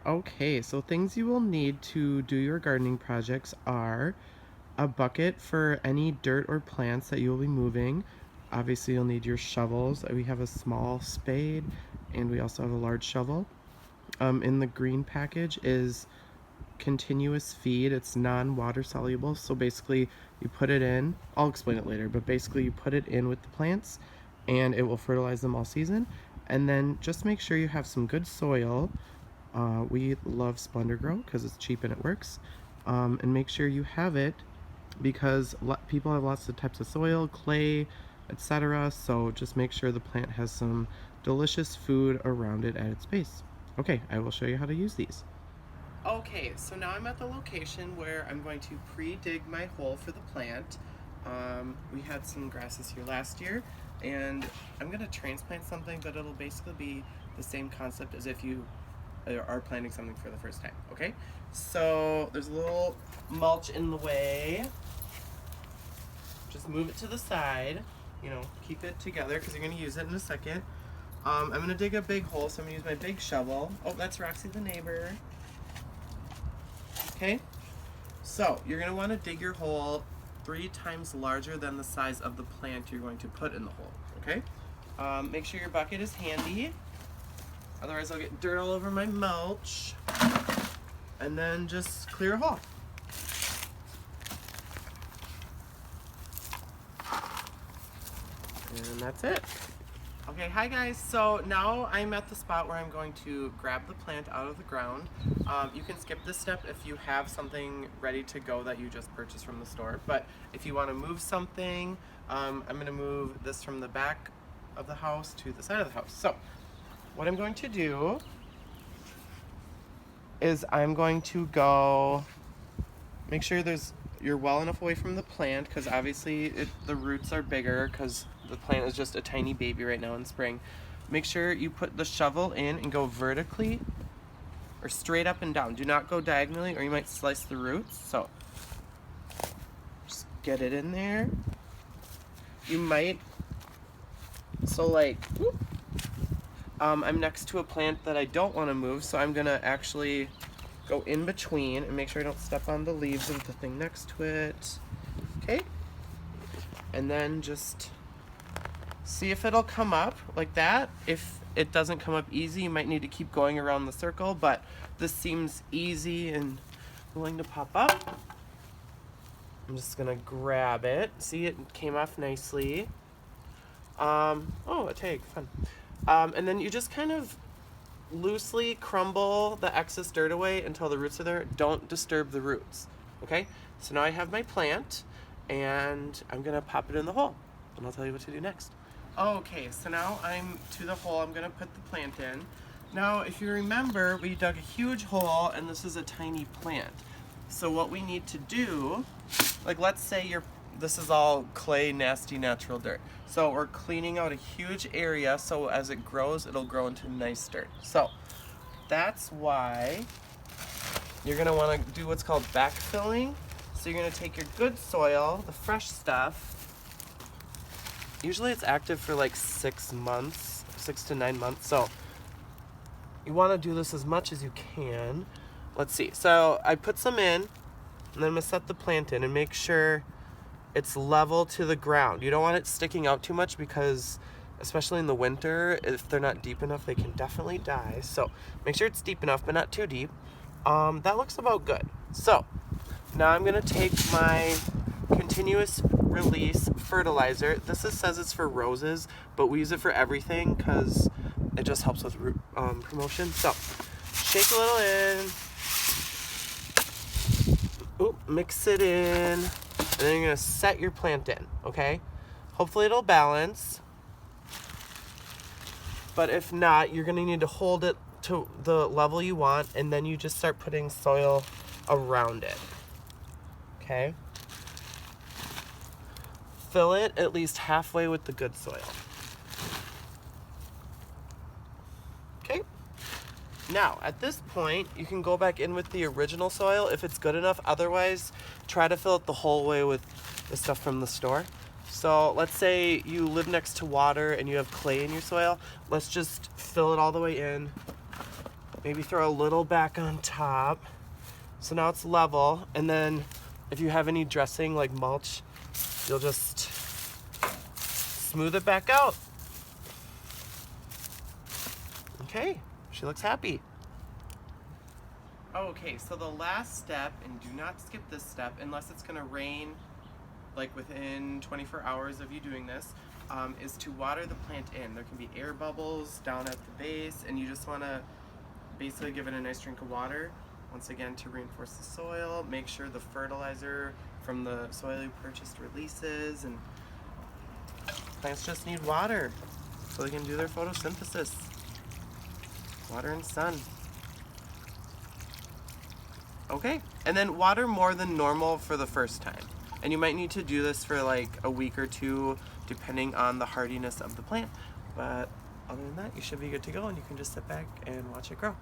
Okay, so things you will need to do your gardening projects are a bucket for any dirt or plants that you will be moving. Obviously, you'll need your shovels. We have a small spade and we also have a large shovel. In the green package is continuous feed. It's non-water soluble, so basically you put it in. I'll explain it later, but basically you put it in with the plants and it will fertilize them all season. And then just make sure you have some good soil. We love Splendor Grow because it's cheap and it works. And make sure you have it because people have lots of types of soil, clay, etc. So just make sure the plant has some delicious food around it at its base. Okay, I will show you how to use these. Okay, so now I'm at the location where I'm going to pre-dig my hole for the plant. We had some grasses here last year, and I'm going to transplant something, but it'll basically be the same concept as if you are planting something for the first time, okay? So there's a little mulch in the way. Just move it to the side, you know, keep it together because you're going to use it in a second. I'm going to dig a big hole, so I'm going to use my big shovel. Oh, that's Roxy the neighbor. Okay, so you're going to want to dig your hole 3 times larger than the size of the plant you're going to put in the hole, okay? Make sure your bucket is handy, otherwise I'll get dirt all over my mulch. And then just clear a hole. And that's it. Okay, hi guys. So now I'm at the spot where I'm going to grab the plant out of the ground. You can skip this step if you have something ready to go that you just purchased from the store. But if you want to move something, I'm going to move this from the back of the house to the side of the house. So what I'm going to do is I'm going to go make sure you're well enough away from the plant because obviously the roots are bigger because the plant is just a tiny baby right now in spring. Make sure you put the shovel in and go vertically or straight up and down. Do not go diagonally or you might slice the roots. So just get it in there. You might, so like, whoop. I'm next to a plant that I don't want to move, so I'm gonna actually go in between and make sure I don't step on the leaves of the thing next to it. Okay? And then just see if it'll come up like that. If it doesn't come up easy, you might need to keep going around the circle, but this seems easy and willing to pop up. I'm just gonna grab it. See, it came off nicely. Oh, a tag, fun. And then you just kind of loosely crumble the excess dirt away until the roots are there. Don't disturb the roots, okay? So now I have my plant and I'm gonna pop it in the hole and I'll tell you what to do next. Okay, so now I'm to the hole I'm gonna put the plant in. Now, if you remember, we dug a huge hole and this is a tiny plant. So what we need to do, like let's say this is all clay, nasty, natural dirt. So we're cleaning out a huge area so as it grows, it'll grow into nice dirt. So that's why you're gonna wanna do what's called backfilling. So you're gonna take your good soil, the fresh stuff. Usually it's active for like 6 months, 6 to 9 months. So you wanna do this as much as you can. Let's see, so I put some in and then I'm gonna set the plant in and make sure it's level to the ground. You don't want it sticking out too much because, especially in the winter, if they're not deep enough, they can definitely die. So make sure it's deep enough, but not too deep. That looks about good. So now I'm gonna take my continuous release fertilizer. This says it's for roses, but we use it for everything because it just helps with root promotion. So shake a little in. Oop, mix it in. And then you're gonna set your plant in, okay? Hopefully it'll balance. But if not, you're gonna need to hold it to the level you want and then you just start putting soil around it, okay? Fill it at least halfway with the good soil. Okay? Now, at this point, you can go back in with the original soil if it's good enough. Otherwise, try to fill it the whole way with the stuff from the store. So let's say you live next to water and you have clay in your soil. Let's just fill it all the way in. Maybe throw a little back on top. So now it's level. And then if you have any dressing like mulch, you'll just smooth it back out. Okay, she looks happy. Okay, so the last step, and do not skip this step unless it's gonna rain like within 24 hours of you doing this, is to water the plant in. There can be air bubbles down at the base, and you just wanna basically give it a nice drink of water. Once again, to reinforce the soil, make sure the fertilizer from the soil you purchased releases, and plants just need water so they can do their photosynthesis. Water and sun. Okay, and then water more than normal for the first time. And you might need to do this for like a week or two, depending on the hardiness of the plant. But other than that, you should be good to go, and you can just sit back and watch it grow.